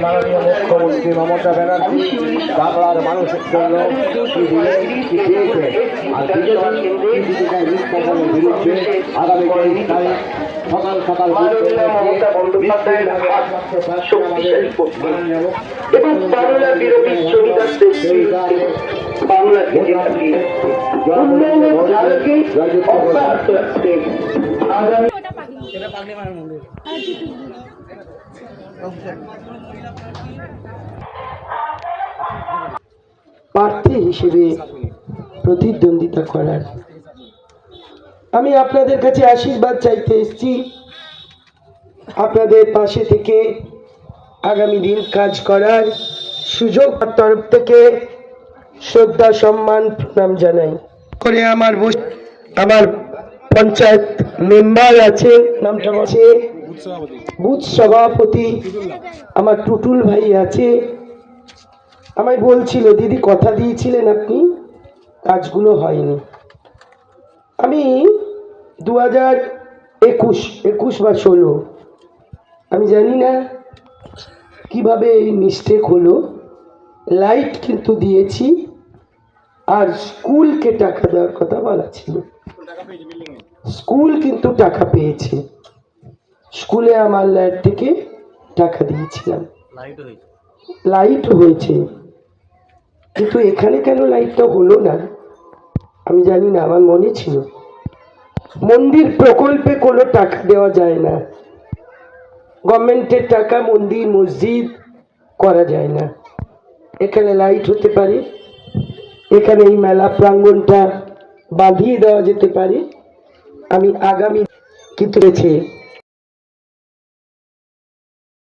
মাননীয় মুখ্যমন্ত্রী মমতা ব্যানার্জি বাংলার মানুষের জন্য কি দিয়েছে আর বিরুদ্ধে আগামী 23 তারিখ সকাল সকাল এবং বাংলা বিরোধী শহীদদের বাংলাকে উন্নয়নের ধারাকে অব্যাহত রাখতে আগামী প্রার্থী হিসেবে প্রতিদ্বন্দ্বিতা করার আমি আপনাদের কাছে আশীর্বাদ চাইতে এসেছি, আপনাদের পাশে থেকে আগামী দিন কাজ করার সুযোগ তরফ থেকে শ্রদ্ধা সম্মান প্রণাম জানাই করে আমার পঞ্চায়েত মেম্বার আছে, নামটা আছে বুথ সভাপতি আমার টুটুল ভাই আছে। আমায় বলছিল দিদি কথা দিয়েছিলেন আপনি, কাজগুলো হয়নি। আমি 2021 বা 16 আমি জানি না কিভাবে এই মিস্টেক হলো, লাইট কিন্তু দিয়েছি আর স্কুলকে টাকা দেওয়ার কথা বলা ছিল, স্কুল কিন্তু টাকা পেয়েছে, স্কুলে আমার লাইট থেকে টাকা দিয়েছিলাম, লাইট হয়েছে, কিন্তু এখানে কেন লাইটটা হলো না আমি জানি না। আমার মনে ছিল মন্দির প্রকল্পে কোনো টাকা দেওয়া যায় না, গভর্নমেন্টের টাকা মন্দির মসজিদ করা যায় না। এখানে লাইট হতে পারে, এখানে এই মেলা প্রাঙ্গণটা বাঁধিয়ে দেওয়া যেতে পারে। আমি আগামী কি তুলেছে